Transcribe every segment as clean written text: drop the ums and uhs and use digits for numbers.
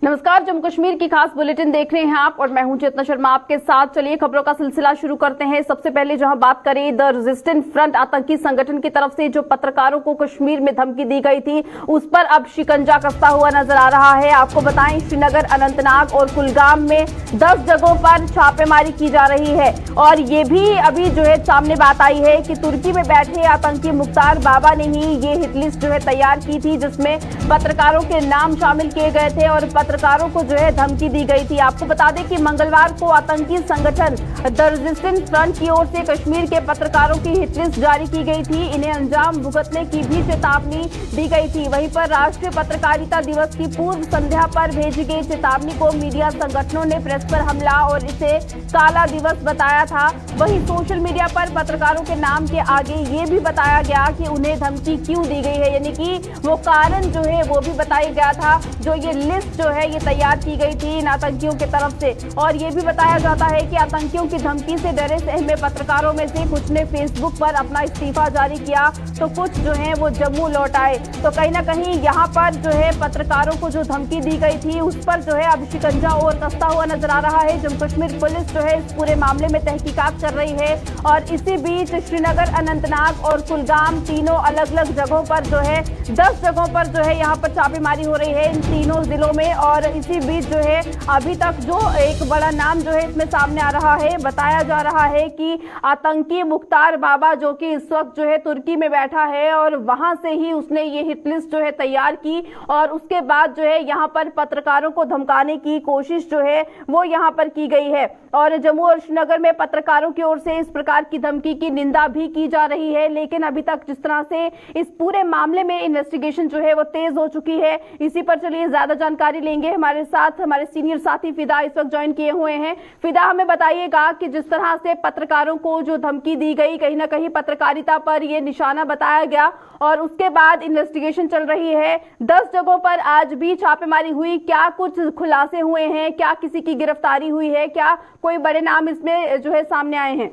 नमस्कार, जम्मू कश्मीर की खास बुलेटिन देख रहे हैं आप और मैं हूं चेतना शर्मा आपके साथ। चलिए खबरों का सिलसिला शुरू करते हैं। सबसे पहले जहां बात करें द रेजिस्टेंट फ्रंट आतंकी संगठन की तरफ से जो पत्रकारों को कश्मीर में धमकी दी गई थी उस पर अब शिकंजा कसता हुआ नजर आ रहा है। आपको बताएं, श्रीनगर, अनंतनाग और कुलगाम में 10 जगहों पर छापेमारी की जा रही है और ये भी अभी जो है सामने बात आई है कि तुर्की में बैठे आतंकी मुख्तार बाबा ने ही ये हिटलिस्ट जो है तैयार की थी जिसमें पत्रकारों के नाम शामिल किए गए थे और पत्रकारों को जो है धमकी दी गई थी। आपको बता दें कि मंगलवार को आतंकी संगठन द रेजिस्टेंट फ्रंट की ओर से कश्मीर के पत्रकारों की हिटलिस्ट जारी की गई थी। इन्हें अंजाम भुगतने की भी चेतावनी दी गई थी। वहीं पर राष्ट्रीय पत्रकारिता दिवस की पूर्व संध्या पर भेजी गई चेतावनी को मीडिया संगठनों ने प्रेस पर हमला और इसे काला दिवस बताया था। वहीं सोशल मीडिया पर पत्रकारों के नाम के आगे ये भी बताया गया कि उन्हें धमकी क्यों दी गई है, यानी कि वो कारण जो है वो भी बताया गया था। जो ये लिस्ट जो है ये तैयार की गई थी इन आतंकियों की तरफ से और ये भी बताया जाता है कि आतंकियों की धमकी से डरे सहमे पत्रकारों में से कुछ ने फेसबुक पर अपना इस्तीफा जारी किया तो कुछ जो है वो जम्मू लौट आए। तो कहीं ना कहीं यहाँ पर जो है पत्रकारों को जो धमकी दी गई थी उस पर जो है अब शिकंजा और कसता हुआ नजर आ रहा है। जम्मू कश्मीर पुलिस जो है इस पूरे मामले में तहकीकात कर रही है और इसी बीच श्रीनगर, अनंतनाग और कुलगाम तीनों अलग अलग जगहों पर जो है 10 जगहों पर जो है यहाँ पर छापेमारी हो रही है इन तीनों जिलों में। और इसी बीच जो है अभी तक जो एक बड़ा नाम जो है इसमें सामने आ रहा है, बताया जा रहा है कि आतंकी मुख्तार बाबा जो कि इस वक्त जो है तुर्की में बैठा है और वहां से ही उसने ये हिटलिस्ट जो है तैयार की और उसके बाद जो है यहाँ पर पत्रकारों को धमकाने की कोशिश जो है वो यहाँ पर की गई है। और जम्मू और श्रीनगर में पत्रकारों की ओर से इस प्रकार की धमकी की निंदा भी की जा रही है, लेकिन अभी तक जिस तरह से इस पूरे मामले में इन्वेस्टिगेशन जो है वो तेज हो चुकी है। इसी पर चलिए ज्यादा जानकारी लेंगे। हमारे साथ हमारे सीनियर साथी फिदा इस वक्त ज्वाइन किए हुए हैं। फिदा, हमें बताइएगा कि जिस तरह से पत्रकारों को जो धमकी दी गई, कहीं ना कहीं पत्रकारिता पर यह निशाना बताया गया और उसके बाद इन्वेस्टिगेशन चल रही है। 10 जगहों पर आज भी छापेमारी हुई, क्या कुछ खुलासे हुए हैं, क्या किसी की गिरफ्तारी हुई है, क्या कोई बड़े नाम इसमें जो है सामने आए हैं?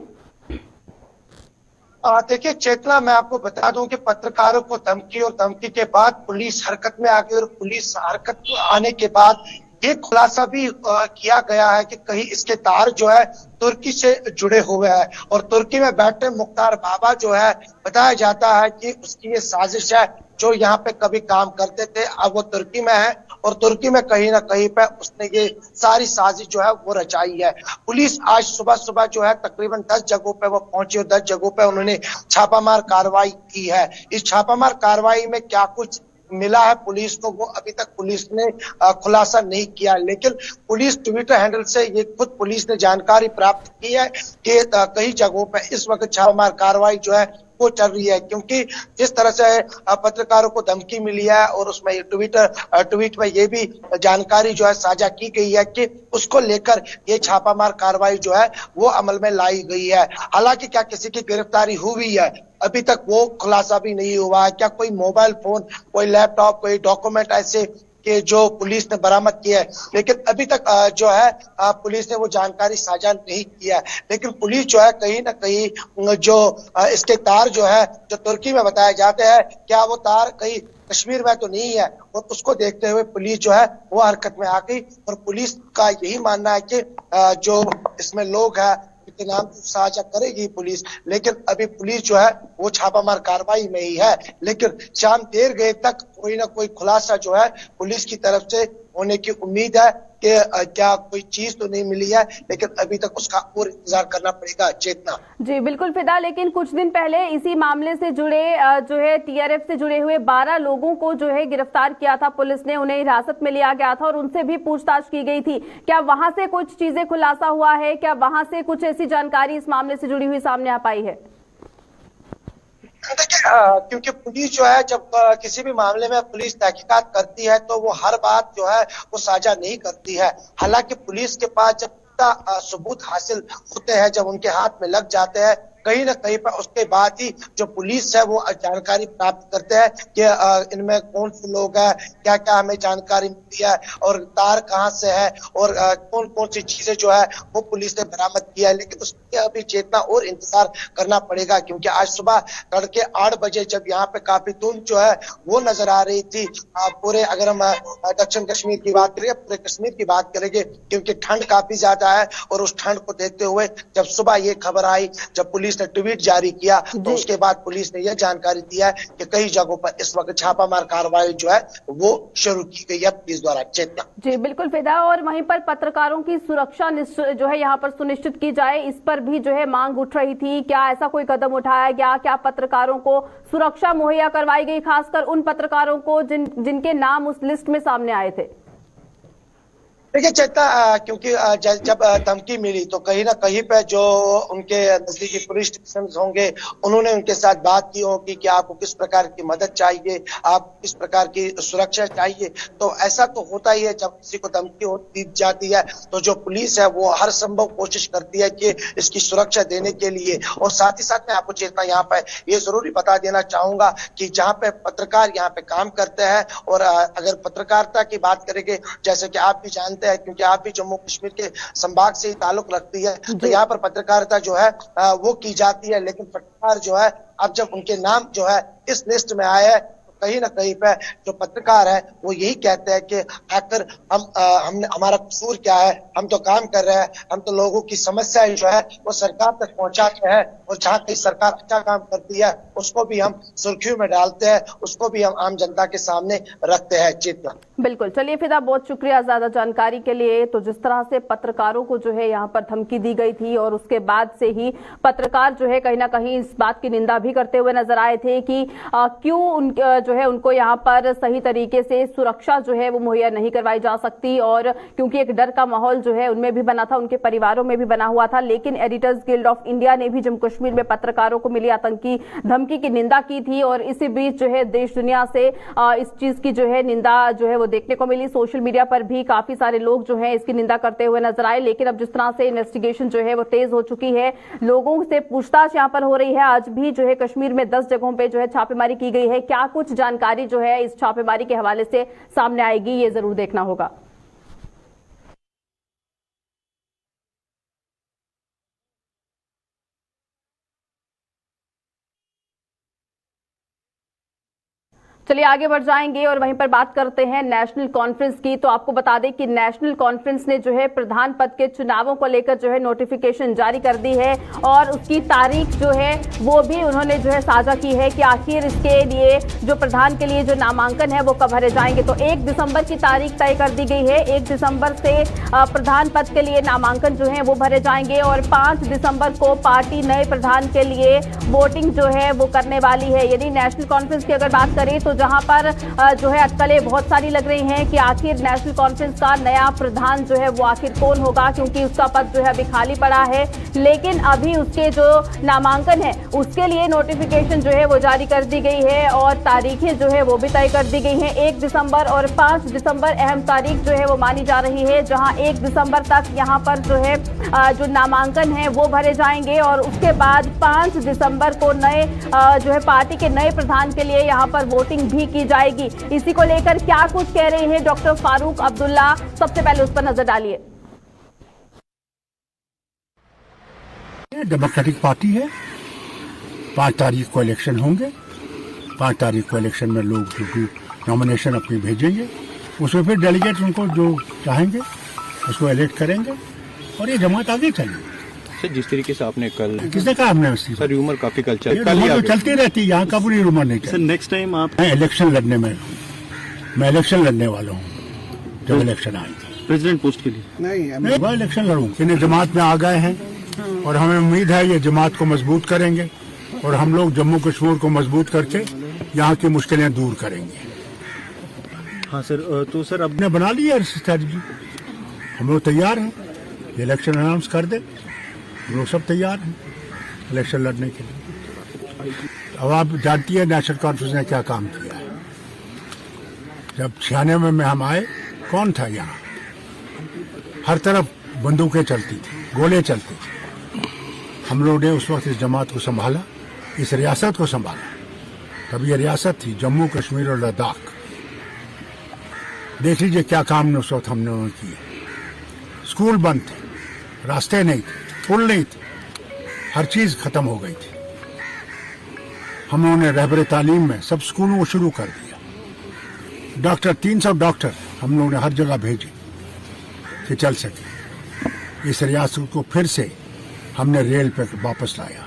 देखिए चेतना, मैं आपको बता दूं कि पत्रकारों को धमकी और धमकी के बाद पुलिस हरकत में आ गई और पुलिस हरकत में आने के बाद ये खुलासा भी किया गया है कि कहीं इसके तार जो है तुर्की से जुड़े हुए हैं और तुर्की में बैठे मुख्तार बाबा जो है बताया जाता है कि उसकी ये साजिश है। जो यहाँ पे कभी काम करते थे अब वो तुर्की में है और तुर्की में कहीं ना कहीं पे उसने ये सारी साजिश जो है वो रचाई है। पुलिस आज सुबह सुबह जो है तकरीबन 10 जगहों पे वो पहुंची और 10 जगहों पे उन्होंने छापामार कार्रवाई की है। इस छापामार कार्रवाई में क्या कुछ मिला है पुलिस को वो अभी तक पुलिस ने खुलासा नहीं किया, लेकिन पुलिस ट्विटर हैंडल से ये खुद पुलिस ने जानकारी प्राप्त की है कि कई जगहों पे इस वक्त छापामार कार्रवाई जो है वो चल रही है, क्योंकि जिस तरह से पत्रकारों को धमकी मिली है और उसमें ट्वीट में ये भी जानकारी जो है साझा की गई है कि उसको लेकर ये छापामार कार्रवाई जो है वो अमल में लाई गई है। हालांकि क्या किसी की गिरफ्तारी हुई है अभी तक वो खुलासा भी नहीं हुआ है। क्या कोई मोबाइल फोन, कोई लैपटॉप, कोई डॉक्यूमेंट ऐसे कि जो पुलिस ने बरामद किया है, लेकिन अभी तक जो है पुलिस ने वो जानकारी साझा नहीं किया है। लेकिन पुलिस जो है कहीं ना कहीं जो इसके तार जो है जो तुर्की में बताए जाते हैं, क्या वो तार कहीं कश्मीर में तो नहीं है, और उसको देखते हुए पुलिस जो है वो हरकत में आ गई। और पुलिस का यही मानना है कि जो इसमें लोग हैं के नाम साझा करेगी पुलिस, लेकिन अभी पुलिस जो है वो छापामार कार्रवाई में ही है। लेकिन शाम देर गए तक कोई ना कोई खुलासा जो है पुलिस की तरफ से होने की उम्मीद है कि क्या कोई चीज तो नहीं मिली है, लेकिन अभी तक उसका और इंतजार करना पड़ेगा। चेतना जी बिल्कुल फिदा, लेकिन कुछ दिन पहले इसी मामले से जुड़े जो है टीआरएफ से जुड़े हुए 12 लोगों को जो है गिरफ्तार किया था पुलिस ने, उन्हें हिरासत में लिया गया था और उनसे भी पूछताछ की गई थी। क्या वहां से कुछ चीजें खुलासा हुआ है, क्या वहां से कुछ ऐसी जानकारी इस मामले से जुड़ी हुई सामने आ पाई है? देखिए क्योंकि पुलिस जो है जब किसी भी मामले में पुलिस तहकीकात करती है तो वो हर बात जो है वो साझा नहीं करती है। हालांकि पुलिस के पास जब सबूत हासिल होते हैं, जब उनके हाथ में लग जाते हैं कहीं ना कहीं पर उसके बाद ही जो पुलिस है वो जानकारी प्राप्त करते हैं कि इनमें कौन से लोग हैं, क्या क्या हमें जानकारी मिली है और तार कहां से है और कौन कौन सी चीजें जो है वो पुलिस ने बरामद किया है। लेकिन उसके अभी चेतना और इंतजार करना पड़ेगा, क्योंकि आज सुबह तड़के 8 बजे जब यहाँ पे काफी धुंध जो है वो नजर आ रही थी पूरे, अगर हम दक्षिण कश्मीर की बात करेंगे, पूरे कश्मीर की बात करेंगे, क्योंकि ठंड काफी ज्यादा है और उस ठंड को देखते हुए जब सुबह ये खबर आई, जब पुलिस ने ट्वीट जारी किया तो उसके बाद पुलिस ने यह जानकारी दिया है कि कई जगहों पर इस वक्त छापामार कार्रवाई जो है वो शुरू की गई है पुलिस द्वारा। चेतना जी बिल्कुल फिदा, और वहीं पर पत्रकारों की सुरक्षा जो है यहाँ पर सुनिश्चित की जाए, इस पर भी जो है मांग उठ रही थी। क्या ऐसा कोई कदम उठाया गया? क्या पत्रकारों को सुरक्षा मुहैया करवाई गई, खासकर उन पत्रकारों को जिनके नाम उस लिस्ट में सामने आए थे? देखिए चेता, क्योंकि जब धमकी मिली तो कहीं ना कहीं पे जो उनके नजदीकी पुलिस स्टेशन होंगे उन्होंने उनके साथ बात की होगी कि आपको किस प्रकार की मदद चाहिए, आप किस प्रकार की सुरक्षा चाहिए। तो ऐसा तो होता ही है, जब किसी को धमकी दी जाती है तो जो पुलिस है वो हर संभव कोशिश करती है कि इसकी सुरक्षा देने के लिए। और साथ ही साथ मैं आपको चेतना यहाँ पे ये जरूरी बता देना चाहूंगा कि जहाँ पे पत्रकार यहाँ पे काम करते हैं, और अगर पत्रकारिता की बात करेंगे, जैसे कि आप भी जानते हैं क्योंकि आप भी जम्मू कश्मीर के संभाग से ही ताल्लुक रखती है, तो यहाँ पर पत्रकारिता जो है वो की जाती है। लेकिन पत्रकार जो है अब जब उनके नाम जो है इस लिस्ट में आए हैं तो कहीं ना कहीं पे जो पत्रकार है वो यही कहते हैं कि आखिर हमने हमारा कसूर क्या है, हम तो काम कर रहे हैं, हम तो लोगों की समस्याएं जो है वो सरकार तक पहुंचाते हैं, और जहाँ कहीं सरकार अच्छा काम करती है उसको भी हम सुर्खियों में डालते हैं, उसको भी हम आम जनता के सामने रखते हैं। चेतना बिल्कुल, चलिए फिदा, बहुत शुक्रिया ज्यादा जानकारी के लिए। तो जिस तरह से पत्रकारों को जो है यहाँ पर धमकी दी गई थी और उसके बाद से ही पत्रकार जो है कहीं ना कहीं इस बात की निंदा भी करते हुए नजर आए थे कि क्यों जो है उनको यहाँ पर सही तरीके से सुरक्षा जो है वो मुहैया नहीं करवाई जा सकती, और क्योंकि एक डर का माहौल जो है उनमें भी बना था, उनके परिवारों में भी बना हुआ था। लेकिन एडिटर्स गिल्ड ऑफ इंडिया ने भी जम्मू कश्मीर में पत्रकारों को मिली आतंकी धमकी की निंदा की थी, और इसी बीच जो है देश दुनिया से इस चीज की जो है निंदा जो है वो देखने को मिली। सोशल मीडिया पर भी काफी सारे लोग जो है इसकी निंदा करते हुए नजर आए। लेकिन अब जिस तरह से इन्वेस्टिगेशन जो है वो तेज हो चुकी है, लोगों से पूछताछ यहाँ पर हो रही है। आज भी जो है कश्मीर में 10 जगहों पे जो है छापेमारी की गई है। क्या कुछ जानकारी जो है इस छापेमारी के हवाले से सामने आएगी, ये जरूर देखना होगा। चलिए आगे बढ़ जाएंगे और वहीं पर बात करते हैं नेशनल कॉन्फ्रेंस की। तो आपको बता दें कि नेशनल कॉन्फ्रेंस ने जो है प्रधान पद के चुनावों को लेकर जो है नोटिफिकेशन जारी कर दी है, और उसकी तारीख जो है वो भी उन्होंने जो है साझा की है कि आखिर इसके लिए जो प्रधान के लिए जो नामांकन है वो कब भरे जाएंगे। तो 1 दिसंबर की तारीख तय कर दी गई है। 1 दिसंबर से प्रधान पद के लिए नामांकन जो है वो भरे जाएंगे, और 5 दिसंबर को पार्टी नए प्रधान के लिए वोटिंग जो है वो करने वाली है। यदि नेशनल कॉन्फ्रेंस की अगर बात करें तो जहां पर जो है अटकलें बहुत सारी लग रही हैं कि आखिर नेशनल कॉन्फ्रेंस का नया प्रधान जो है वो आखिर कौन होगा, क्योंकि उसका पद जो है अभी खाली पड़ा है। लेकिन अभी उसके जो नामांकन है उसके लिए नोटिफिकेशन जो है वो जारी कर दी गई है, और तारीखें जो है वो भी तय कर दी गई हैं। 1 दिसंबर और 5 दिसंबर अहम तारीख जो है वो मानी जा रही है, जहां 1 दिसंबर तक यहां पर जो है जो नामांकन है वो भरे जाएंगे, और उसके बाद 5 दिसंबर को नए जो है पार्टी के नए प्रधान के लिए यहां पर वोटिंग भी की जाएगी। इसी को लेकर क्या कुछ कह रहे हैं डॉक्टर फारूक अब्दुल्ला, सबसे पहले उस पर नजर डालिए। डेमोक्रेटिक पार्टी है, 5 तारीख को इलेक्शन होंगे। 5 तारीख को इलेक्शन में लोग जो नॉमिनेशन अपनी भेजेंगे, उसमें फिर डेलीगेट उनको जो चाहेंगे उसको इलेक्ट करेंगे, और ये जमात आगे चलेगी। जिस तरीके से आपने कल, किसने कहा हमने सर रूमर काफी कल तो चलती रहती है, यहाँ का पूरी रूमर नहीं सर। नेक्स्ट टाइम आप इलेक्शन लड़ने में, मैं इलेक्शन लड़ने वाला हूँ। जब इलेक्शन आएगी प्रेसिडेंट पोस्ट के लिए नहीं, मैं इलेक्शन लड़ूंगा। इन्हें जमात में आ गए हैं और हमें उम्मीद है ये जमात को मजबूत करेंगे, और हम लोग जम्मू कश्मीर को मजबूत करके यहाँ की मुश्किलें दूर करेंगे। हाँ सर, तो सर अब ने बना ली है स्ट्रैटेजी, हम लोग तैयार हैं। इलेक्शन अनाउंस कर दे, लोग सब तैयार हैं इलेक्शन लड़ने के लिए। अब आप जानती है नेशनल कॉन्फ्रेंस ने क्या काम किया है। जब 96 में हम आए, कौन था यहाँ? हर तरफ बंदूकें चलती थी, गोले चलते थे। हम लोगों ने उस वक्त इस जमात को संभाला, इस रियासत को संभाला। तब ये रियासत थी जम्मू कश्मीर और लद्दाख। देख लीजिए क्या काम उस वक्त हम लोगों ने किए। स्कूल बंद थे, रास्ते नहीं थे, पुल नहीं थे, हर चीज खत्म हो गई थी। हम लोगों ने रहबर तालीम में सब स्कूलों को शुरू कर दिया। डॉक्टर 300 डॉक्टर हम लोगों ने हर जगह भेजे कि चल सके। इस रियासत को फिर से हमने रेल पे वापस लाया।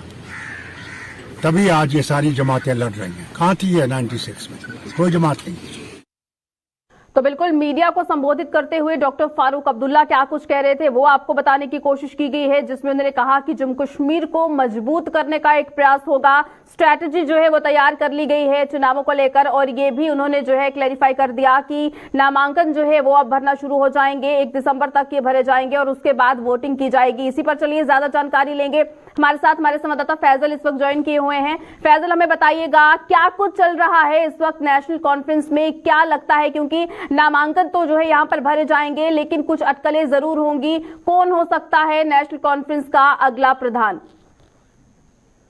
तभी आज ये सारी जमातें लड़ रही हैं। कहाँ थी ये 96 में? कोई जमात नहीं। तो बिल्कुल मीडिया को संबोधित करते हुए डॉक्टर फारूक अब्दुल्ला क्या कुछ कह रहे थे वो आपको बताने की कोशिश की गई है, जिसमें उन्होंने कहा कि जम्मू कश्मीर को मजबूत करने का एक प्रयास होगा। स्ट्रैटेजी जो है वो तैयार कर ली गई है चुनावों को लेकर, और ये भी उन्होंने जो है क्लैरिफाई कर दिया कि नामांकन जो है वो अब भरना शुरू हो जाएंगे, 1 दिसंबर तक ये भरे जाएंगे और उसके बाद वोटिंग की जाएगी। इसी पर चलिए ज्यादा जानकारी लेंगे। हमारे साथ हमारे संवाददाता फैजल इस वक्त ज्वाइन किए हुए हैं। फैजल, हमें बताइएगा क्या कुछ चल रहा है इस वक्त नेशनल कॉन्फ्रेंस में, क्या लगता है, क्योंकि नामांकन तो जो है यहाँ पर भरे जाएंगे लेकिन कुछ अटकलें जरूर होंगी। कौन हो सकता है नेशनल कॉन्फ्रेंस का अगला प्रधान?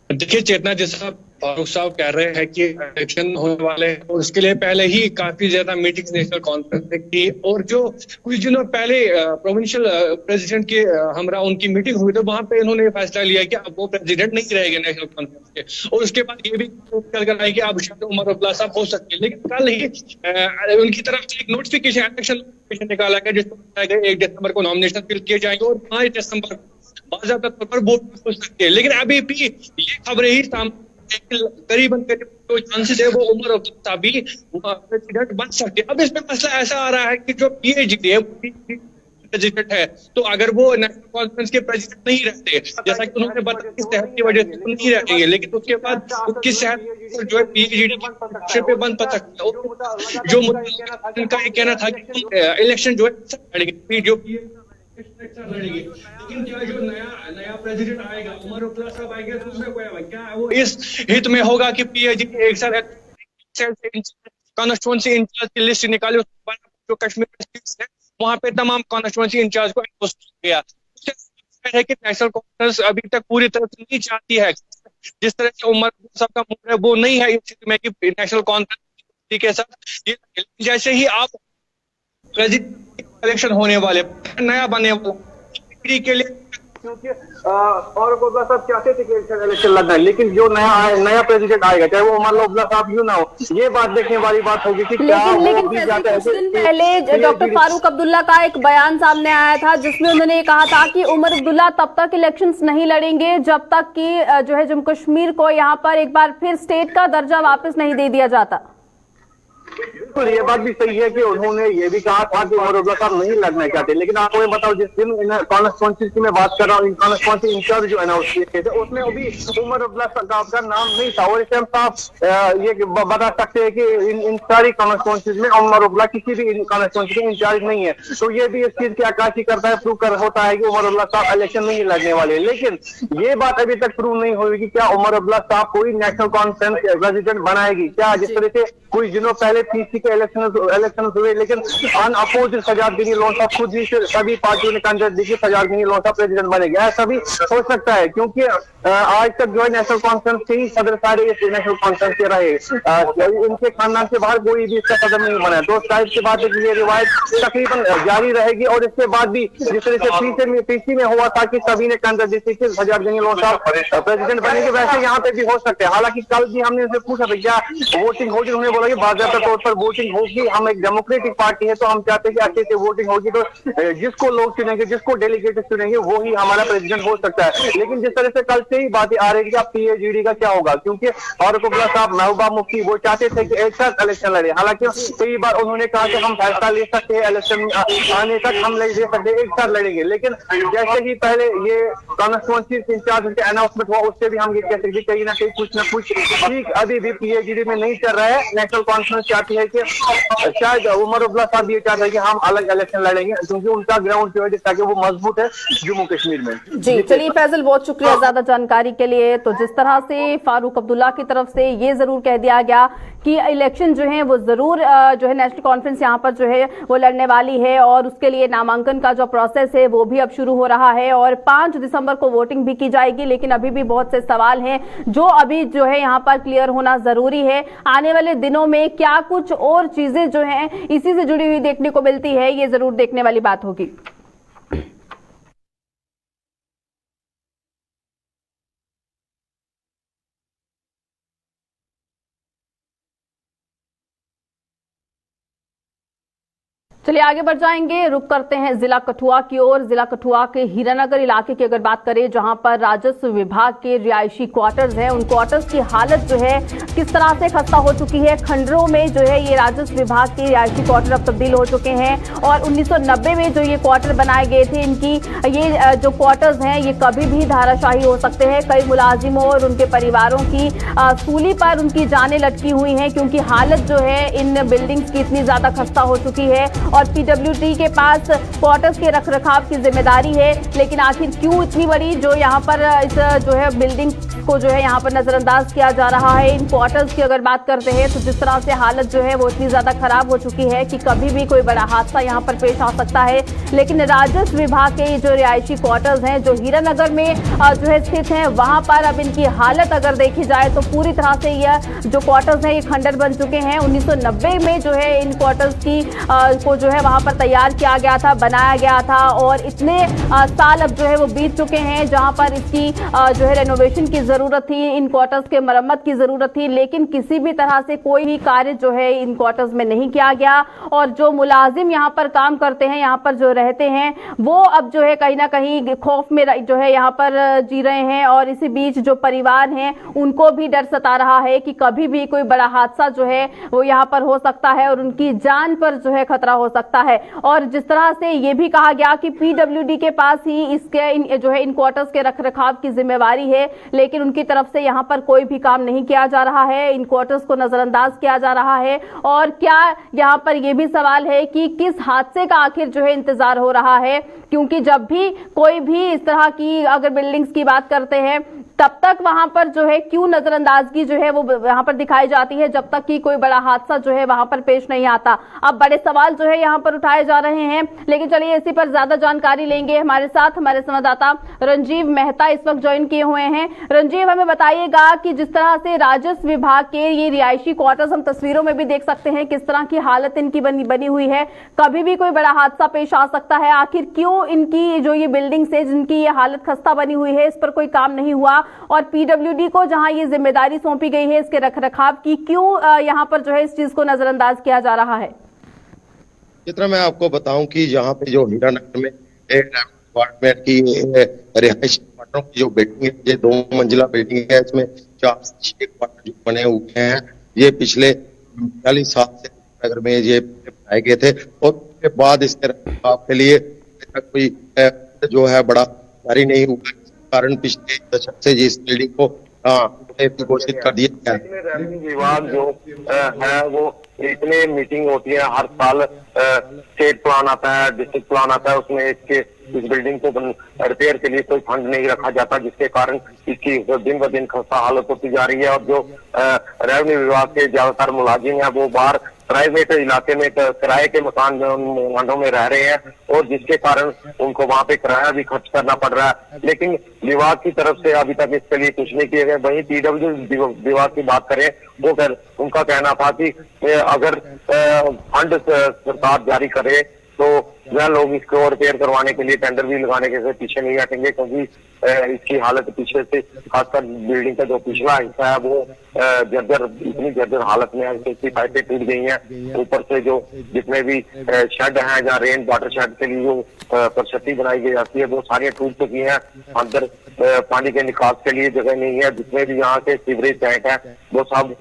देखिए चेतना, जैसा फारूक साहब कह रहे हैं कि इलेक्शन होने वाले हैं और उसके लिए पहले ही काफी ज्यादा मीटिंग्स नेशनल कॉन्फ्रेंस ने की, और जो कुछ दिनों पहले प्रोविंशियल प्रेसिडेंट के हमरा उनकी मीटिंग हुई तो वहां पे इन्होंने फैसला लिया कि अब वो प्रेसिडेंट नहीं रहेंगे नेशनल कॉन्फ्रेंस के। और उसके बाद ये भी कल कर आए कि अब शायद उमर अब्दुल्ला साहब हो सकते हैं। लेकिन कल ही उनकी तरफ से एक नोटिफिकेशन, इलेक्शन नोटिफिकेशन निकाला गया जिसमें बताया गया 1 दिसंबर को नॉमिनेशन फिल किए जाएंगे और 5 दिसंबर बाज़ाब्ता तौर पर वोट हो सकते हैं। लेकिन अभी भी ये खबरें ही सामने करीबन जो चांसेस है वो उमर अब्दुल्ला साहब भी प्रेसिडेंट बन सकते हैं। अब इसमें मसला ऐसा आ रहा है कि जो पीएचडी है प्रेसिडेंट है, तो अगर वो नेशनल कॉन्फ्रेंस के प्रेसिडेंट नहीं रहते, जैसा कि उन्होंने बताया कि सेहत की वजह से नहीं रहेंगे, लेकिन उसके बाद उनकी सेहत जो है पीएचडी पे बंद पड़ सकता है। जो उनका ये कहना था कि इलेक्शन जो है जो लड़ेगी, लेकिन क्या जो नया प्रेसिडेंट आएगा, उमर अब्दुल्ला साहब आएंगे, तो उसमें क्या वो इस हित में होगा कि पीएचडी एक साल कॉन्स्टिट्यूएंसी इंचार्ज की लिस्ट निकाली, उसके बाद जो कश्मीर है वहां पे तमाम कॉन्स्टिट्यूएंसी इंचार्ज को अनाउंस किया गया है कि नेशनल कॉन्फ्रेंस अभी तक पूरी तरह से नहीं चाहती है। जिस तरह से उमर साहब का मूड है वो नहीं है इस में कि नेशनल कॉन्फ्रेंस के साथ जैसे ही आप प्रेसिडेंट इलेक्शन होने वाले नया बनने वाला के लिए, क्योंकि फारूक अब्दुल्ला साहब चाहते थे कि इलेक्शन लड़ना है, लेकिन जो नया प्रेसिडेंट आएगा चाहे वो उमर अब्दुल्ला साहब यूं ना हो, ये बात देखने वाली बात होगी कि क्या लेकिन कुछ दिन पहले डॉक्टर फारूक अब्दुल्ला का एक बयान सामने आया था जिसमें उन्होंने ये कहा था कि उमर अब्दुल्ला तब तक इलेक्शंस नहीं लड़ेंगे जब तक कि जो है जम्मू कश्मीर को यहाँ पर एक बार फिर स्टेट का दर्जा वापस नहीं दे दिया जाता। बिल्कुल ये बात भी सही है कि उन्होंने ये भी कहा था कि उमर अब्दुल्ला साहब नहीं लड़ना चाहते, लेकिन आपको ये बताओ जिस दिन कॉन्स्टिट्यूएंसी की मैं बात कर रहा हूँ, कॉन्स्टिट्यूएंसी इंचार्ज जो अनाउंस किए थे उसमें अभी उमर अब्दुल्ला साहब का नाम नहीं था, और इस टाइम साहब ये बता सकते हैं कि इन सारी कॉन्स्टिट्यूएंसीज में उमर अब्दुल्ला किसी भी कॉन्स्टिट्यूएंसी के इंचार्ज नहीं है। तो ये भी इस चीज की अक्कासी करता है, प्रूव कर होता है कि उमर अब्दुल्ला साहब इलेक्शन नहीं लड़ने वाले। लेकिन ये बात अभी तक प्रूव नहीं हुई कि क्या उमर अब्दुल्ला साहब कोई नेशनल कॉन्फ्रेंस प्रेसिडेंट बनाएगी क्या। जिस तरह से कुछ दिनों पहले पीसी के इलेक्शन हुए, लेकिन अनअपोज्ड सजाद गनी लोन साहब खुद ही सभी पार्टियों ने कैंडिडेट दी कि सजाद गनी लोन साहब प्रेसिडेंट बनेगा। ऐसा भी हो सकता है क्योंकि आज तक जो है नेशनल कॉन्फ्रेंस के ही सदर सारे नेशनल कॉन्फ्रेंस के रहे, इनके खानदान से बाहर कोई भी इसका सदर नहीं बना। तो शायद की बात है कि ये रिवायत तकरीबन जारी रहेगी, और इसके बाद भी जिस तरह से पीसी में हुआ था कि सभी ने कैंडिडेट दी थी कि सजाद गनी लोन साहब प्रेसिडेंट बनेंगे, वैसे यहाँ पे भी हो सकते हैं। हालांकि कल भी हमने उनसे पूछा था क्या वोटिंग होगी, उन्होंने बोला कि बाकायदा तौर पर वोटिंग होगी, हम एक डेमोक्रेटिक पार्टी है तो हम चाहते हैं कि अच्छे से वोटिंग होगी, तो जिसको लोग चुनेंगे, जिसको डेलीगेट चुनेंगे वो ही हमारा प्रेसिडेंट हो सकता है। लेकिन जिस तरह से कल से ही बातें आ रही है कि अब पीएचडी का क्या होगा, क्योंकि फारूक अब्दुल्ला साहब, महबूबा मुफ्ती वो चाहते थे कि एक साथ इलेक्शन लड़े। हालांकि कई बार उन्होंने कहा कि हम फैसला ले सकते हैं, इलेक्शन आने तक हम ले सकते हैं, एक साथ लड़ेंगे। लेकिन जैसे ही पहले ये कॉन्स्टिट्यूएंसी इंचार्ज के अनाउंसमेंट हुआ उससे भी हम ये कह सकते कहीं ना कहीं कुछ ना कुछ ठीक अभी भी पीएचडी में नहीं चल रहा है। नेशनल कॉन्फ्रेंस चाहती है कि शायद उमर अब्दुल्ला साहब ये चाहते हैं कि हम अलग इलेक्शन लड़ेंगे, क्योंकि उनका ग्राउंड जो है ताकि वो मजबूत है जम्मू कश्मीर में। जी चलिए फैजल, बहुत शुक्रिया ज्यादा जानकारी के लिए। तो जिस तरह से फारूक अब्दुल्ला की तरफ से ये जरूर कह दिया गया कि इलेक्शन जो है वो जरूर जो है नेशनल कॉन्फ्रेंस यहाँ पर जो है वो लड़ने वाली है और उसके लिए नामांकन का जो प्रोसेस है वो भी अब शुरू हो रहा है और 5 दिसंबर को वोटिंग भी की जाएगी। लेकिन अभी भी बहुत से सवाल हैं जो अभी जो है यहाँ पर क्लियर होना जरूरी है। आने वाले दिनों में क्या कुछ और चीजें जो हैं इसी से जुड़ी हुई देखने को मिलती है, ये जरूर देखने वाली बात होगी। चलिए आगे बढ़ जाएंगे, रुक करते हैं जिला कठुआ की ओर। जिला कठुआ के हीरानगर इलाके की अगर बात करें, जहां पर राजस्व विभाग के रिहायशी क्वार्टर्स हैं, उन क्वार्टर्स की हालत जो है किस तरह से खस्ता हो चुकी है। खंडरों में जो है ये राजस्व विभाग के रिहायशी क्वार्टर अब तब्दील हो चुके हैं और 1990 में जो ये क्वार्टर बनाए गए थे, इनकी ये जो क्वार्टर्स हैं ये कभी भी धाराशाही हो सकते हैं। कई मुलाजिमों और उनके परिवारों की सूली पर उनकी जानें लटकी हुई हैं, क्योंकि हालत जो है इन बिल्डिंग्स की इतनी ज्यादा खस्ता हो चुकी है और पीडब्ल्यूडी के पास क्वार्टर्स के रखरखाव की जिम्मेदारी है। लेकिन आखिर क्यों इतनी बड़ी जो यहाँ पर इस जो है बिल्डिंग को जो है यहाँ पर नजरअंदाज किया जा रहा है। इन क्वार्टर्स की अगर बात करते हैं तो जिस तरह से हालत जो है वो इतनी ज्यादा खराब हो चुकी है कि कभी भी कोई बड़ा हादसा यहाँ पर पेश आ सकता है। लेकिन राजस्व विभाग के जो रिहायशी क्वार्टर्स हैं जो हीरानगर में जो है स्थित हैं, वहां पर अब इनकी हालत अगर देखी जाए तो पूरी तरह से यह जो क्वार्टर्स हैं ये खंडर बन चुके हैं। 1990 में जो है इन क्वार्टर्स की को जो है वहां पर तैयार किया गया था, बनाया गया था और इतने साल अब जो है वो बीत चुके हैं जहां पर इसकी जो है रेनोवेशन की जरूरत थी, इन क्वार्टर्स के मरम्मत की जरूरत थी, लेकिन किसी भी तरह से कोई भी कार्य जो है इन क्वार्टर्स में नहीं किया गया। और जो मुलाजिम यहाँ पर काम करते हैं, यहाँ पर जो रहते हैं, वो अब जो है कहीं ना कहीं खौफ में जो है यहाँ पर जी रहे हैं और इसी बीच जो परिवार हैं उनको भी डर सता रहा है कि कभी भी कोई बड़ा हादसा जो है वो यहाँ पर हो सकता है और उनकी जान पर जो है खतरा हो सकता है। और जिस तरह से ये भी कहा गया कि पीडब्ल्यूडी के पास ही इसके जो है इन क्वार्टर्स के रखरखाव की जिम्मेवारी है, लेकिन उनकी तरफ से यहाँ पर कोई भी काम नहीं किया जा रहा है, इन क्वार्टर्स को नजरअंदाज किया जा रहा है। और क्या यहाँ पर यह भी सवाल है कि किस हादसे का आखिर जो है इंतजार हो रहा है, क्योंकि जब भी कोई भी इस तरह की अगर बिल्डिंग्स की बात करते हैं तब तक वहां पर जो है क्यों नजरअंदाजगी जो है वो वहां पर दिखाई जाती है जब तक कि कोई बड़ा हादसा जो है वहां पर पेश नहीं आता। अब बड़े सवाल जो है यहाँ पर उठाए जा रहे हैं, लेकिन चलिए इसी पर ज्यादा जानकारी लेंगे। हमारे साथ हमारे संवाददाता रंजीव मेहता इस वक्त ज्वाइन किए हुए हैं। रंजीव, हमें बताइएगा कि जिस तरह से राजस्व विभाग के ये रिहायशी क्वार्टर्स हम तस्वीरों में भी देख सकते हैं किस तरह की हालत इनकी बनी हुई है, कभी भी कोई बड़ा हादसा पेश आ सकता है। आखिर क्यों इनकी जो ये बिल्डिंग्स है जिनकी ये हालत खस्ता बनी हुई है, इस पर कोई काम नहीं हुआ और पीडब्ल्यूडी को जहां ये जिम्मेदारी सौंपी गई है इसके रखरखाव की, क्यों यहां पर जो है इस चीज को नजरअंदाज किया जा रहा है? चित्रा, मैं आपको बताऊं कि यहाँ पे जो हीरानगर में डिपार्टमेंट की रिहायशी क्वार्टरों की जो बिल्डिंग है, ये 2 मंजिला बिल्डिंग है, इसमें 4 से 6 क्वार्टर बने हुए हैं। ये पिछले 40 साल से नगर में ये बनाए गए थे और उसके बाद इसके रखरखाव के लिए कोई जो है बड़ा जारी नहीं हुआ, कारण पिछले दशक से इस बिल्डिंग को घोषित कर दिया गया है। रेवेन्यू विभाग जो है वो इतने मीटिंग होती है हर साल, स्टेट प्लान आता है, डिस्ट्रिक्ट प्लान आता है, उसमें इस बिल्डिंग को रिपेयर के लिए कोई फंड नहीं रखा जाता, जिसके कारण इसकी दिन ब दिन खस्ता हालत होती जा रही है। और जो रेवेन्यू विभाग के ज्यादातर मुलाजिम है वो बाहर प्राइवेट इलाके में किराए के मकानों में रह रहे हैं और जिसके कारण उनको वहां पे किराया भी खर्च करना पड़ रहा है। लेकिन विभाग की तरफ से अभी तक इसके लिए कुछ नहीं किया गया। वहीं पीडब्ल्यू विभाग की बात करें, वो उनका कहना था कि अगर फंड सरकार जारी करे तो वह लोग इसको रिपेयर करवाने के लिए टेंडर भी लगाने के पीछे नहीं हटेंगे, क्योंकि इसकी हालत पीछे से, खासकर बिल्डिंग का जो पिछला हिस्सा है वो इतनी जर्जर हालत में है, इसकी पाइपें टूट गई हैं। ऊपर से जो जितने भी शेड हैं, जहाँ रेन वाटर शेड के लिए जो परछत्ती बनाई गई जाती है, वो सारी टूट चुकी हैं। अंदर पानी के निकास के लिए जगह नहीं है। जितने भी यहाँ के सीवरेज टैंक है वो सब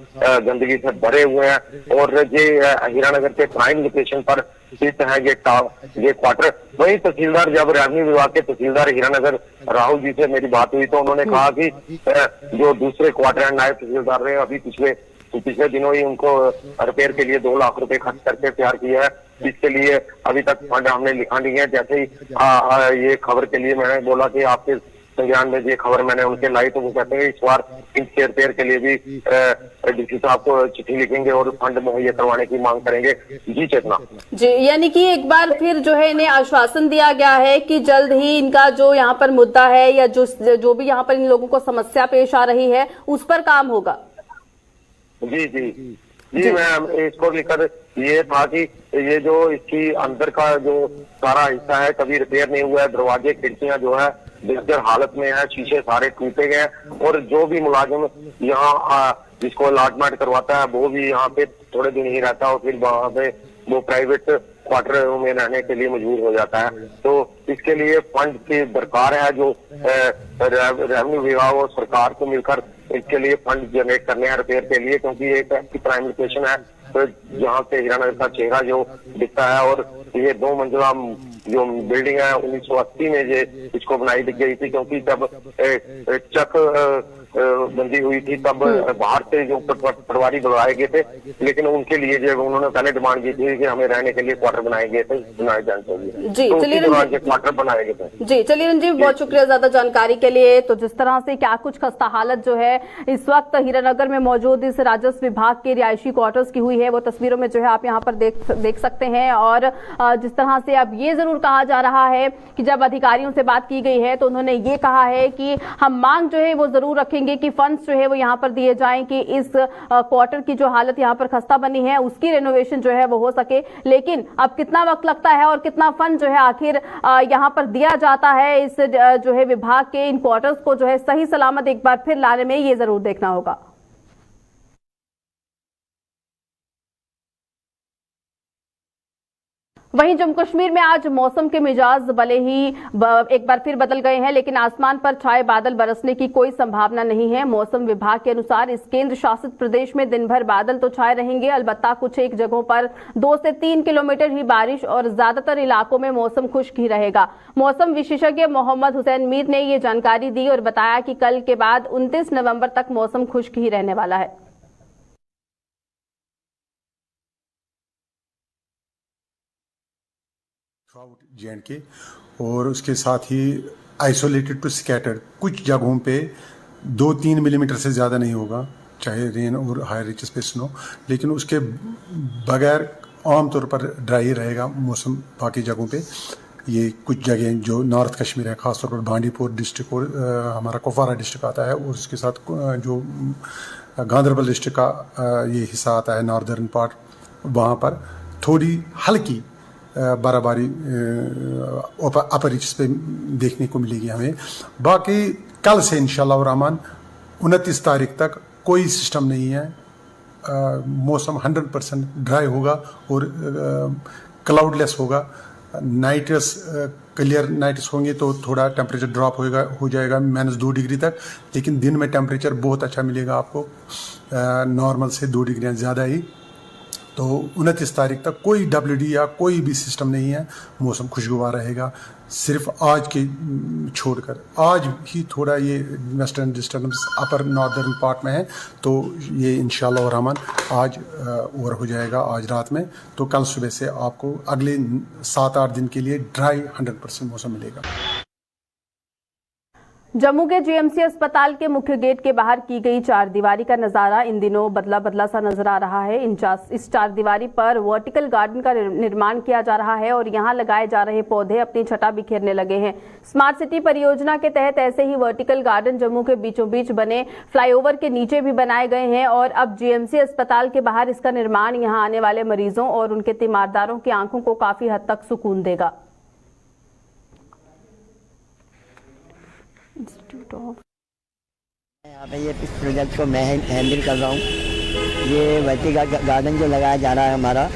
गंदगी से भरे हुए हैं। और ये हीरानगर के प्राइम लोकेशन पर स्थित है ये क्वार्टर। वही तहसीलदार, जब रेवेन्यू विभाग के तहसीलदार हीरानगर राहुल जी से मेरी बात हुई तो उन्होंने कहा कि जो दूसरे क्वार्टर है, नायब तहसीलदार ने अभी पिछले दिनों ही उनको रिपेयर के लिए 2 लाख रुपए खर्च करके तैयार किया है, जिसके लिए अभी तक फंड हमने लिखा नहीं है। जैसे ही ये खबर के लिए मैंने बोला कि आपके संज्ञान में ये खबर मैंने उनके लाई, तो वो कहते हैं इस बार इन चेयर के लिए भी डीसी साहब को चिट्ठी लिखेंगे और फंड मुहैया करवाने की मांग करेंगे। जी चेतना जी, यानी कि एक बार फिर जो है इन्हें आश्वासन दिया गया है कि जल्द ही इनका जो यहाँ पर मुद्दा है या जो भी यहाँ पर इन लोगों को समस्या पेश आ रही है उस पर काम होगा। जी जी जी, मैं इसको लेकर ये था कि ये जो इसकी अंदर का जो सारा हिस्सा है कभी रिपेयर नहीं हुआ है, दरवाजे खिड़कियां जो है जर्जर हालत में है, शीशे सारे टूटे गए और जो भी मुलाजिम यहाँ जिसको अलॉटमेंट करवाता है वो भी यहाँ पे थोड़े दिन ही रहता है और फिर वहाँ पे वो प्राइवेट क्वार्टर में रहने के लिए मजबूर हो जाता है। तो इसके लिए फंड की दरकार है, जो रेवेन्यू विभाग और सरकार को मिलकर इसके लिए फंड जनरेट करने हैं रिपेयर के लिए, क्योंकि एक ऐसी प्राइम लोकेशन है तो जहाँ से हीरानगर का चेहरा जो दिखता है। और ये 2 मंजिला जो बिल्डिंग है 1980 में ये इसको बनाई गई थी, क्योंकि जब चक बंदी हुई थी तब बाहर से जो पटवारी बुलाए गए थे, लेकिन उनके लिए जो उन्होंने पहले डिमांड की थी कि हमें रहने के लिए क्वार्टर बनाए गए थे, बनाए जाने चाहिए। जी तो चलिए क्वार्टर बनाए गए थे। जी चलिए रंजीव, बहुत शुक्रिया ज्यादा जानकारी के लिए। तो जिस तरह से क्या कुछ खस्ता हालत जो है इस वक्त हीरानगर में मौजूद इस राजस्व विभाग के रिहायशी क्वार्टर्स की हुई है, वो तस्वीरों में जो है आप यहाँ पर देख सकते हैं। और जिस तरह से अब ये जरूर कहा जा रहा है कि जब अधिकारियों से बात की गई है तो उन्होंने ये कहा है कि हम मांग जो है वो जरूर रखेंगे कि फंड्स जो है वो यहाँ पर दिए जाएं कि इस क्वार्टर की जो हालत यहाँ पर खस्ता बनी है उसकी रेनोवेशन जो है वो हो सके। लेकिन अब कितना वक्त लगता है और कितना फंड जो है आखिर यहाँ पर दिया जाता है इस जो है विभाग के इन क्वार्टर्स को जो है सही सलामत एक बार फिर लाने में, ये जरूर देखना होगा। वहीं जम्मू कश्मीर में आज मौसम के मिजाज भले ही एक बार फिर बदल गए हैं, लेकिन आसमान पर छाए बादल बरसने की कोई संभावना नहीं है। मौसम विभाग के अनुसार इस केंद्र शासित प्रदेश में दिन भर बादल तो छाए रहेंगे, अलबत्ता कुछ एक जगहों पर 2 से 3 किलोमीटर ही बारिश और ज्यादातर इलाकों में मौसम खुश्क ही रहेगा। मौसम विशेषज्ञ मोहम्मद हुसैन मीर ने ये जानकारी दी और बताया कि कल के बाद 29 नवंबर तक मौसम खुश्क ही रहने वाला है। J&K और उसके साथ ही आइसोलेटेड टू स्कैटर्ड कुछ जगहों पे 2-3 मिलीमीटर से ज़्यादा नहीं होगा, चाहे रेन और हाई रीचेस पे स्नो, लेकिन उसके बगैर आमतौर पर ड्राई रहेगा मौसम। बाकी जगहों पे ये कुछ जगह जो नॉर्थ कश्मीर है, ख़ासतौर पर बांडीपुर डिस्ट्रिक्ट और हमारा कुपवारा डिस्ट्रिक्ट आता है, और उसके साथ जो गांदरबल डिस्ट्रिक्ट का ये हिस्सा आता है नॉर्दर्न पार्ट, वहाँ पर थोड़ी हल्की बर्फबारी अपर रीचेस पे देखने को मिलेगी हमें। बाकी कल से इंशाल्लाह रहमान 29 तारीख तक कोई सिस्टम नहीं है, मौसम 100% ड्राई होगा और क्लाउडलेस होगा। नाइट्स क्लियर नाइट्स होंगे तो थोड़ा टेम्परेचर ड्रॉप हो जाएगा -2 डिग्री तक, लेकिन दिन में टेम्परेचर बहुत अच्छा मिलेगा आपको, नॉर्मल से 2 डिग्री ज़्यादा ही। तो 29 तारीख तक कोई WD या कोई भी सिस्टम नहीं है, मौसम खुशगवार रहेगा। सिर्फ आज के छोड़कर आज ही थोड़ा ये वेस्टर्न डिस्टर्बेंस अपर नॉर्दर्न पार्ट में है, तो ये इंशाल्लाह रहमान आज ओवर हो जाएगा आज रात में। तो कल सुबह से आपको अगले 7-8 दिन के लिए ड्राई 100% मौसम मिलेगा। जम्मू के जीएमसी अस्पताल के मुख्य गेट के बाहर की गई 4 दीवारी का नजारा इन दिनों बदला बदला सा नजर आ रहा है। इस 4 दीवारी पर वर्टिकल गार्डन का निर्माण किया जा रहा है और यहां लगाए जा रहे पौधे अपनी छटा बिखेरने लगे हैं। स्मार्ट सिटी परियोजना के तहत ऐसे ही वर्टिकल गार्डन जम्मू के बीचों बीच बने फ्लाईओवर के नीचे भी बनाए गए हैं और अब जीएमसी अस्पताल के बाहर इसका निर्माण यहां आने वाले मरीजों और उनके तीमारदारों की आंखों को काफी हद तक सुकून देगा। यहाँ पे ये इस प्रोजेक्ट को मैं हैंडल कर रहा हूँ। ये वर्टिकल गार्डन जो लगाया जा रहा है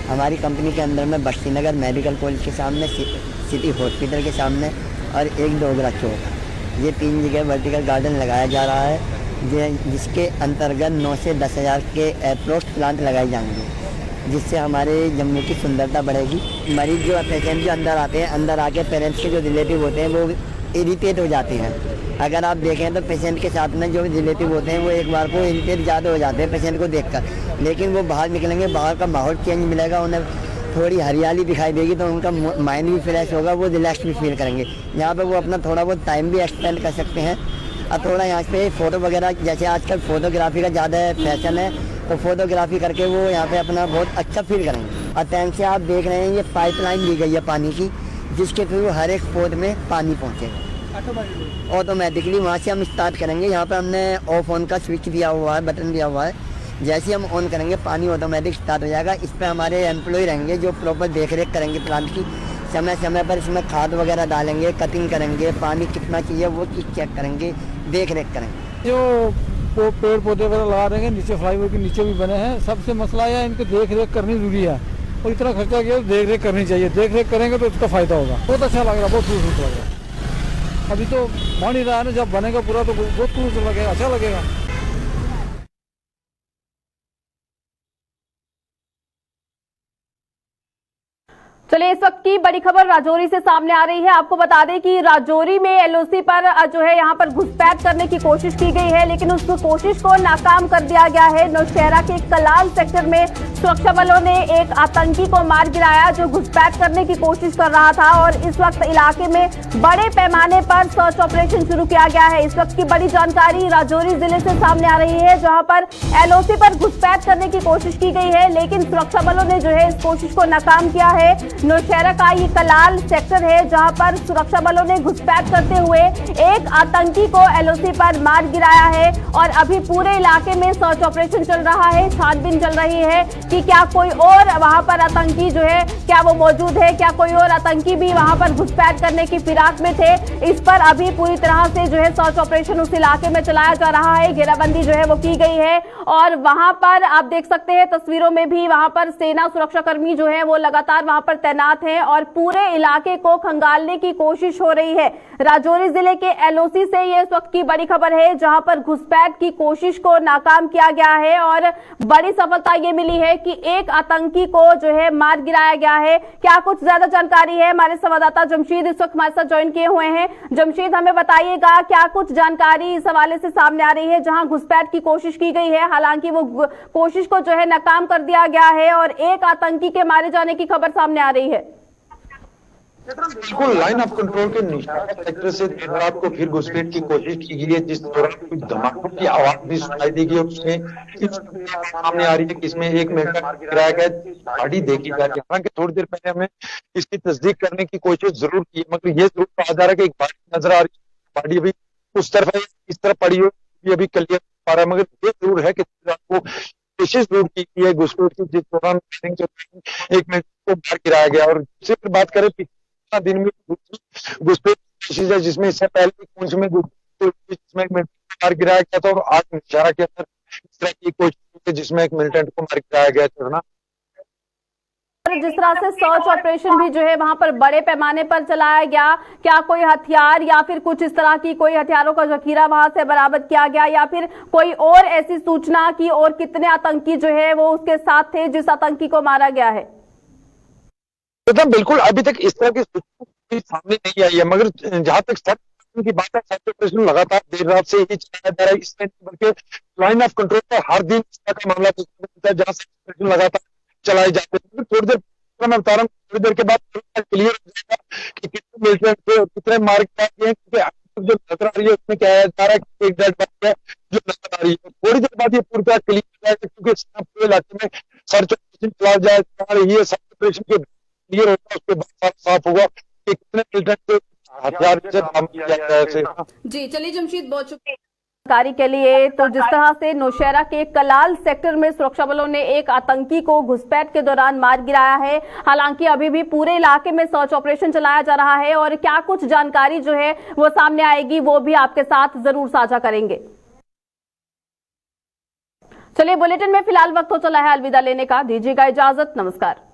हमारी कंपनी के अंदर में बस्ती नगर मेडिकल कॉलेज के सामने, सिटी हॉस्पिटल के सामने और एक डोगरा चौक, ये 3 जगह वर्टिकल गार्डन लगाया जा रहा है, जिसके अंतर्गत 9 से 10 हज़ार के अप्रोक्स प्लांट लगाए जाएंगे, जिससे हमारे जम्मू की सुंदरता बढ़ेगी। मरीज जो पेशेंट जो अंदर आते हैं, अंदर आके पेरेंट्स के जो रिलेटिव होते हैं वो इरिटेट हो जाते हैं। अगर आप देखें तो पेशेंट के साथ में जो रिलेटिव होते हैं वो एक बार को इरिटेट ज़्यादा हो जाते हैं पेशेंट को देखकर, लेकिन वो बाहर निकलेंगे, बाहर का माहौल चेंज मिलेगा, उन्हें थोड़ी हरियाली दिखाई देगी तो उनका माइंड भी फ्रेश होगा, वो रिलैक्स भी फील करेंगे। यहाँ पे वो अपना थोड़ा बहुत टाइम भी एक्सपेंड कर सकते हैं और थोड़ा यहाँ पे फ़ोटो वगैरह, जैसे आजकल फ़ोटोग्राफी का ज़्यादा फैशन है, तो फोटोग्राफी करके वो यहाँ पे अपना बहुत अच्छा फील करेंगे। और टाइम से आप देख रहे हैं ये पाइपलाइन दी गई है पानी की, जिसके थ्रू हर एक पोर्ट में पानी पहुँचेगा ऑटोमेटिकली। वहाँ से हम स्टार्ट करेंगे। यहाँ पे हमने ऑफ ऑन का स्विच दिया हुआ है, बटन दिया हुआ है। जैसे हम ऑन करेंगे पानी ऑटोमेटिक स्टार्ट हो जाएगा। इस पर हमारे एम्प्लॉय रहेंगे जो प्रॉपर देख रेख करेंगे प्लांट की। समय समय पर इसमें खाद वगैरह डालेंगे, कटिंग करेंगे, पानी कितना चाहिए वो चीज़ चेक करेंगे, देख रेख करेंगे। जो पेड़ पौधे वगैरह लगा देंगे, नीचे फ्लाईओवर के नीचे भी बने हैं, सबसे मसला है इनकी देख रेख करनी जरूरी है। और इतना खर्चा किया तो देख रेख करनी चाहिए, देख रेख करेंगे तो इसका फायदा होगा। बहुत अच्छा लग रहा है, बहुत खूबसूरत लग रहा है। अभी तो बन ही रहा है ना, जब बनेगा पूरा तो बहुत खूबसूरत लगेगा, अच्छा लगेगा। चलिए, इस वक्त की बड़ी खबर राजौरी से सामने आ रही है। आपको बता दें कि राजौरी में एलओसी पर जो है यहाँ पर घुसपैठ करने की कोशिश की गई है, लेकिन उस कोशिश को नाकाम कर दिया गया है। नौशहरा के कलाल सेक्टर में सुरक्षा बलों ने एक आतंकी को मार गिराया जो घुसपैठ करने की कोशिश कर रहा था, और इस वक्त इलाके में बड़े पैमाने पर सर्च ऑपरेशन शुरू किया गया है। इस वक्त की बड़ी जानकारी राजौरी जिले से सामने आ रही है, जहां पर एलओसी पर घुसपैठ करने की कोशिश की गई है, लेकिन सुरक्षा बलों ने जो है इस कोशिश को नाकाम किया है। नौशहरा का ये कलाल सेक्टर है, जहां पर सुरक्षा बलों ने घुसपैठ करते हुए एक आतंकी को एलओसी पर मार गिराया है, और अभी पूरे इलाके में सर्च ऑपरेशन चल रहा है, छानबीन चल रही है कि क्या कोई और वहां पर आतंकी जो है क्या वो मौजूद है, क्या कोई और आतंकी भी वहां पर घुसपैठ करने की फिराक में थे। इस पर अभी पूरी तरह से जो है सर्च ऑपरेशन उस इलाके में चलाया जा रहा है। घेराबंदी जो है वो की गई है, और वहां पर आप देख सकते हैं तस्वीरों में भी वहां पर सेना सुरक्षाकर्मी जो है वो लगातार वहां पर तैनात हैं और पूरे इलाके को खंगालने की कोशिश हो रही है। राजौरी जिले के एलओसी से ये इस वक्त की बड़ी खबर है, जहां पर घुसपैठ की कोशिश को नाकाम किया गया है, और बड़ी सफलता ये मिली है कि एक आतंकी को जो है मार गिराया गया है। क्या कुछ ज्यादा जानकारी है, हमारे संवाददाता जमशीद इस वक्त हमारे साथ ज्वाइन किए हुए हैं। जमशीद, हमें बताइएगा क्या कुछ जानकारी इस हवाले से सामने आ रही है, जहां घुसपैठ की कोशिश की गई है, हालांकि वो कोशिश को जो है नाकाम कर दिया गया है और एक आतंकी के मारे जाने की खबर सामने आ रही है। बिल्कुल लाइन ऑफ कंट्रोल के निशाना सेक्टर से देर रात को फिर घुसपैठ की कोशिश की गई है, जिस दौरान कुछ धमाकों की आवाज भी सुनाई देगी। और उसमें सामने आ रही है कि इसमें एक महिला गिराया गया गाड़ी देखी जा रही है। हालांकि थोड़ी देर पहले हमें इसकी तस्दीक करने की कोशिश जरूर की, मगर ये जरूर कहा जा रहा है कि एक गाड़ी नजर आ रही है, गाड़ी अभी उस तरफ है, इस तरफ पड़ी हो, ये अभी क्लियर पा रहा है। मगर ये जरूर है कि आपको कोशिश जरूर की गई है घुसपैठ की, जिस दौरान एक महिला को मार गिराया गया। और फिर बात करें दिन में घुसपैठ कोशिश है, जिसमें इससे पहले पुंछ में मार गिराया गया था, और आज नौशहरा के अंदर इस तरह की कोशिश जिसमें एक मिलिटेंट को मार गिराया गया था। जिस तरह से सर्च ऑपरेशन भी जो है वहां पर बड़े पैमाने पर चलाया गया, क्या कोई हथियार या फिर कुछ इस तरह की कोई हथियारों का जखीरा वहां से बरामद किया गया, या फिर कोई और ऐसी सूचना की और कितने आतंकी जो है वो उसके साथ थे जिस आतंकी को मारा गया है? मतलब बिल्कुल अभी तक इस तरह की सूचना सामने नहीं आई है, मगर जहां तक सर्च की बात है, सर्च ऑपरेशन लगातार देर रात से ही चलाया जा रहा है। इसमें बल्कि लाइन ऑफ कंट्रोल पर हर दिन इस तरह का मामला जहां सर्च ऑपरेशन लगातार चलाए जाते हैं। थोड़ी देर मैं बता रहा हूँ, थोड़ी देर के बाद क्लियर हो जाएगा कि कितने मिलिटेंट थे और कितने मार गिराए हैं, क्योंकि जो नजर आ रही है उसमें क्या है जा रहा है कि एक डेड बॉडी है जो नजर आ रही है। थोड़ी देर बाद ये पूरी तरह क्लियर हो जाएगा, क्योंकि पूरे इलाके में सर्च ऑपरेशन चला रही है। सर्च ऑपरेशन के क्लियर होगा, उसके बाद साफ होगा कि कितने मिलिटेंट हथियार से काम किया जाता है। जी चलिए जमशीद, बहुत शुक्रिया जानकारी के लिए। तो जिस तरह से नौशहरा के कलाल सेक्टर में सुरक्षा बलों ने एक आतंकी को घुसपैठ के दौरान मार गिराया है, हालांकि अभी भी पूरे इलाके में सर्च ऑपरेशन चलाया जा रहा है, और क्या कुछ जानकारी जो है वो सामने आएगी वो भी आपके साथ जरूर साझा करेंगे। चलिए, बुलेटिन में फिलहाल वक्त हो चला है अलविदा लेने का, दीजिएगा इजाजत, नमस्कार।